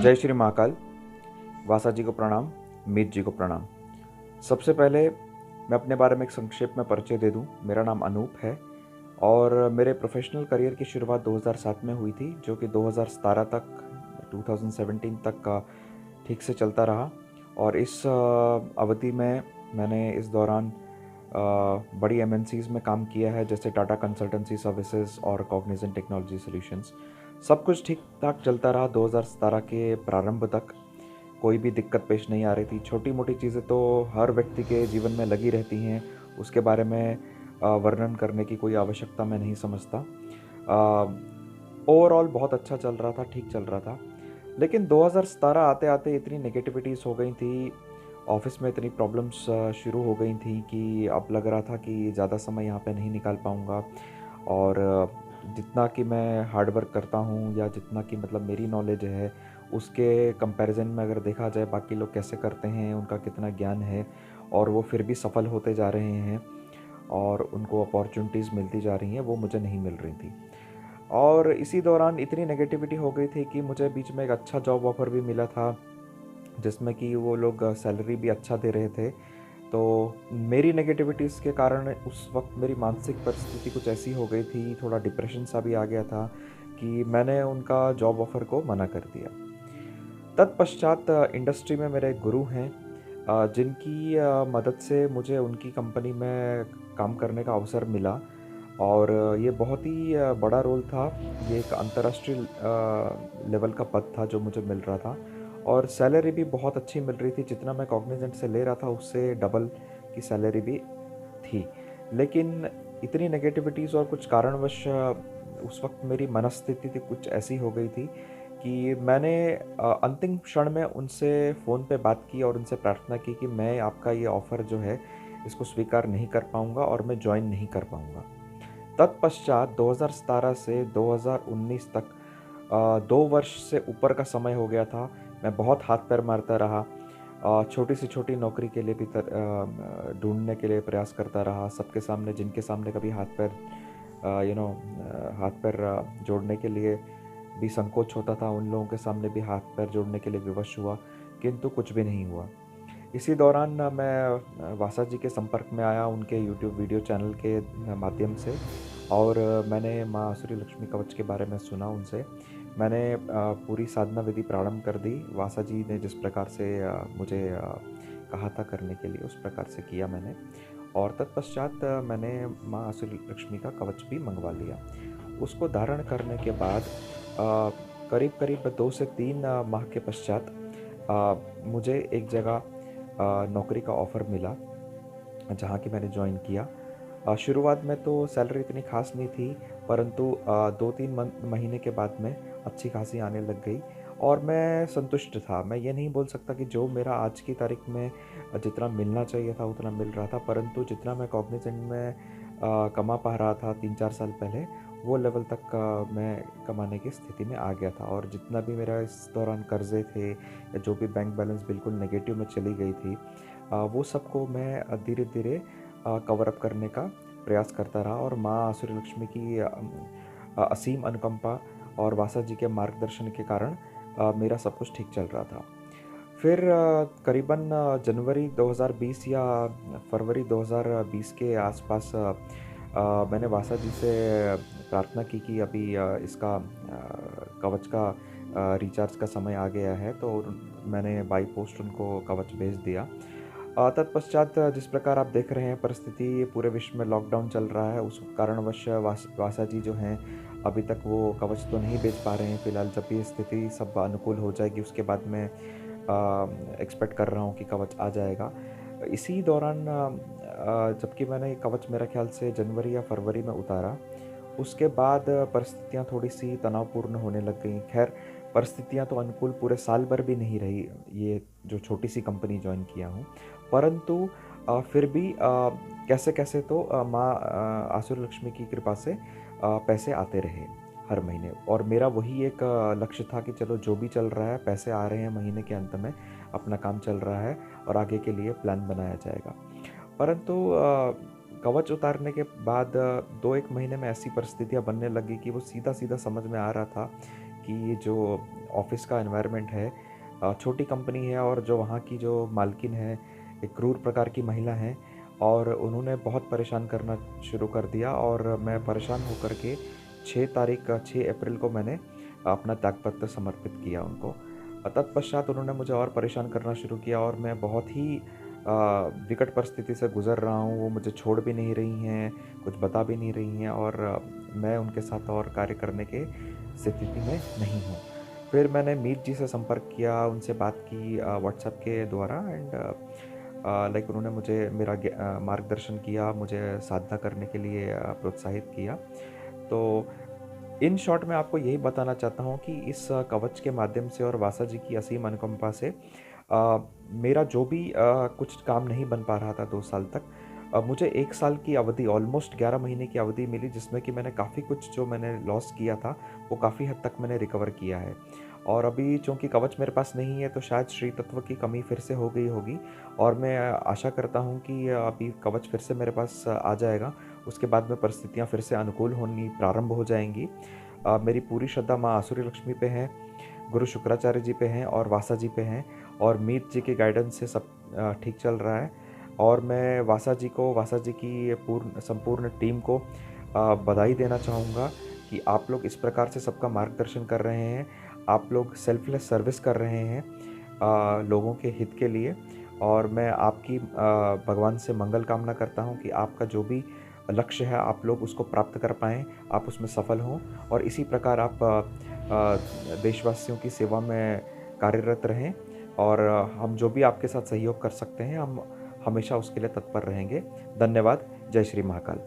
जय श्री महाकाल। वासा जी को प्रणाम, मीत जी को प्रणाम। सबसे पहले मैं अपने बारे में एक संक्षेप में परिचय दे दूं। मेरा नाम अनूप है और मेरे प्रोफेशनल करियर की शुरुआत 2007 में हुई थी, जो कि 2017 तक 2017 तक का ठीक से चलता रहा। और इस अवधि में मैंने इस दौरान बड़ी एमएनसीज में काम किया है, जैसे टाटा कंसल्टेंसी सर्विसेज और कॉग्निजेंट टेक्नोलॉजी सॉल्यूशंस। सब कुछ ठीक ठाक चलता रहा 2017 के प्रारंभ तक। कोई भी दिक्कत पेश नहीं आ रही थी। छोटी मोटी चीज़ें तो हर व्यक्ति के जीवन में लगी रहती हैं, उसके बारे में वर्णन करने की कोई आवश्यकता मैं नहीं समझता। ओवरऑल बहुत अच्छा चल रहा था, ठीक चल रहा था। लेकिन 2017 आते आते इतनी नेगेटिविटीज़ हो गई थी, ऑफिस में इतनी प्रॉब्लम्स शुरू हो गई थी कि अब लग रहा था कि ज़्यादा समय यहाँ पे नहीं निकाल पाऊँगा। और जितना कि मैं हार्ड वर्क करता हूँ या जितना कि मतलब मेरी नॉलेज है, उसके कंपैरिजन में अगर देखा जाए बाकी लोग कैसे करते हैं, उनका कितना ज्ञान है और वो फिर भी सफल होते जा रहे हैं और उनको अपॉर्चुनिटीज़ मिलती जा रही हैं, वो मुझे नहीं मिल रही थी। और इसी दौरान इतनी नेगेटिविटी हो गई थी कि मुझे बीच में एक अच्छा जॉब ऑफ़र भी मिला था, जिसमें कि वो लोग सैलरी भी अच्छा दे रहे थे। तो मेरी नेगेटिविटीज़ के कारण उस वक्त मेरी मानसिक परिस्थिति कुछ ऐसी हो गई थी, थोड़ा डिप्रेशन सा भी आ गया था कि मैंने उनका जॉब ऑफ़र को मना कर दिया। तत्पश्चात इंडस्ट्री में मेरे गुरु हैं, जिनकी मदद से मुझे उनकी कंपनी में काम करने का अवसर मिला। और ये बहुत ही बड़ा रोल था। ये एक अंतर्राष्ट्रीय लेवल का पद था जो मुझे मिल रहा था और सैलरी भी बहुत अच्छी मिल रही थी। जितना मैं कॉग्निजेंट से ले रहा था उससे डबल की सैलरी भी थी। लेकिन इतनी नेगेटिविटीज़ और कुछ कारणवश उस वक्त मेरी मनस्थिति थी कुछ ऐसी हो गई थी कि मैंने अंतिम क्षण में उनसे फ़ोन पे बात की और उनसे प्रार्थना की कि मैं आपका ये ऑफ़र जो है इसको स्वीकार नहीं कर पाऊँगा और मैं जॉइन नहीं कर पाऊँगा। तत्पश्चात 2017 से 2019 तक 2 वर्ष से ऊपर का समय हो गया था। मैं बहुत हाथ पैर मारता रहा, छोटी से छोटी नौकरी के लिए भी ढूँढने के लिए प्रयास करता रहा। सबके सामने, जिनके सामने कभी हाथ पैर हाथ पैर जोड़ने के लिए भी संकोच होता था, उन लोगों के सामने भी हाथ पैर जोड़ने के लिए विवश हुआ, किंतु कुछ भी नहीं हुआ। इसी दौरान मैं वासा जी के संपर्क में आया उनके यूट्यूब वीडियो चैनल के माध्यम से। और मैंने माँ आसुरी लक्ष्मी कवच के बारे में सुना उनसे। मैंने पूरी साधना विधि प्रारंभ कर दी। वासा जी ने जिस प्रकार से मुझे कहा था करने के लिए, उस प्रकार से किया मैंने। और तत्पश्चात मैंने माँ आसुरी लक्ष्मी का कवच भी मंगवा लिया। उसको धारण करने के बाद करीब करीब 2 से 3 माह के पश्चात मुझे एक जगह नौकरी का ऑफ़र मिला, जहाँ की मैंने जॉइन किया। शुरुआत में तो सैलरी इतनी ख़ास नहीं थी, परंतु 2-3 महीने के बाद में अच्छी खासी आने लग गई और मैं संतुष्ट था। मैं ये नहीं बोल सकता कि जो मेरा आज की तारीख में जितना मिलना चाहिए था उतना मिल रहा था, परंतु जितना मैं कॉग्निजेंट में कमा पा रहा था 3-4 साल पहले, वो लेवल तक मैं कमाने की स्थिति में आ गया था। और जितना भी मेरा इस दौरान कर्ज़े थे या जो भी बैंक बैलेंस बिल्कुल नेगेटिव में चली गई थी, वो सबको मैं धीरे धीरे कवर अप करने का प्रयास करता रहा। और माँ आसुरी लक्ष्मी की असीम अनुकंपा और वासा जी के मार्गदर्शन के कारण मेरा सब कुछ ठीक चल रहा था। फिर करीबन जनवरी 2020 या फरवरी 2020 के आसपास मैंने वासा जी से प्रार्थना की कि अभी इसका कवच का रिचार्ज का समय आ गया है, तो मैंने बाई पोस्ट उनको कवच भेज दिया। तत्पश्चात जिस प्रकार आप देख रहे हैं परिस्थिति, पूरे विश्व में लॉकडाउन चल रहा है, उस कारणवश वासा जी जो हैं अभी तक वो कवच तो नहीं बेच पा रहे हैं। फ़िलहाल जब भी स्थिति सब अनुकूल हो जाएगी उसके बाद मैं एक्सपेक्ट कर रहा हूँ कि कवच आ जाएगा। इसी दौरान जबकि मैंने ये कवच मेरा ख़्याल से जनवरी या फरवरी में उतारा, उसके बाद परिस्थितियाँ थोड़ी-सी तनावपूर्ण होने लग गईं। ख़ैर, परिस्थितियाँ तो अनुकूल पूरे साल भर भी नहीं रही, ये जो छोटी-सी कंपनी जॉइन किया हूँ। परंतु फिर भी कैसे-कैसे तो माँ आसुरी लक्ष्मी की कृपा से पैसे आते रहे हर महीने। और मेरा वही एक लक्ष्य था कि चलो जो भी चल रहा है, पैसे आ रहे हैं महीने के अंत में, अपना काम चल रहा है और आगे के लिए प्लान बनाया जाएगा। परंतु कवच उतारने के बाद 2-1 महीने में ऐसी परिस्थितियाँ बनने लगी कि वो सीधा-सीधा समझ में आ रहा था कि ये जो ऑफ़िस का एनवायरनमेंट है, छोटी कंपनी है और जो वहाँ की जो मालकिन है, एक क्रूर प्रकार की महिला हैं और उन्होंने बहुत परेशान करना शुरू कर दिया और मैं परेशान होकर के 6 अप्रैल को मैंने अपना त्यागपत्र समर्पित किया उनको। तत्पश्चात उन्होंने मुझे और परेशान करना शुरू किया और मैं बहुत ही विकट परिस्थिति से गुज़र रहा हूँ। वो मुझे छोड़ भी नहीं रही हैं, कुछ बता भी नहीं रही हैं और मैं उनके साथ और कार्य करने के स्थिति में नहीं हूँ। फिर मैंने मीत जी से संपर्क किया, उनसे बात की व्हाट्सएप के द्वारा एंड लाइक उन्होंने मुझे मार्गदर्शन किया, मुझे साधना करने के लिए प्रोत्साहित किया। तो इन शॉर्ट मैं आपको यही बताना चाहता हूँ कि इस कवच के माध्यम से और वासा जी की असीम अनुकंपा से मेरा जो भी कुछ काम नहीं बन पा रहा था 2 साल तक, मुझे 1 साल की अवधि ऑलमोस्ट 11 महीने की अवधि मिली जिसमें कि मैंने काफ़ी कुछ जो मैंने लॉस किया था, वो काफ़ी हद तक मैंने रिकवर किया है। और अभी चूँकि कवच मेरे पास नहीं है तो शायद श्री तत्व की कमी फिर से हो गई होगी और मैं आशा करता हूँ कि अभी कवच फिर से मेरे पास आ जाएगा। उसके बाद में परिस्थितियाँ फिर से अनुकूल होनी प्रारंभ हो जाएँगी। मेरी पूरी श्रद्धा माँ आसुरी लक्ष्मी पे है, गुरु शुक्राचार्य जी पे हैं और वासा जी पे हैं और मीत जी के गाइडेंस से सब ठीक चल रहा है। और मैं वासा जी की संपूर्ण टीम को बधाई देना चाहूँगा कि आप लोग इस प्रकार से सबका मार्गदर्शन कर रहे हैं। आप लोग सेल्फलेस सर्विस कर रहे हैं लोगों के हित के लिए और मैं आपकी भगवान से मंगल कामना करता हूँ कि आपका जो भी लक्ष्य है आप लोग उसको प्राप्त कर पाएँ, आप उसमें सफल हों और इसी प्रकार आप देशवासियों की सेवा में कार्यरत रहें और हम जो भी आपके साथ सहयोग कर सकते हैं, हम हमेशा उसके लिए तत्पर रहेंगे। धन्यवाद। जय श्री महाकाल।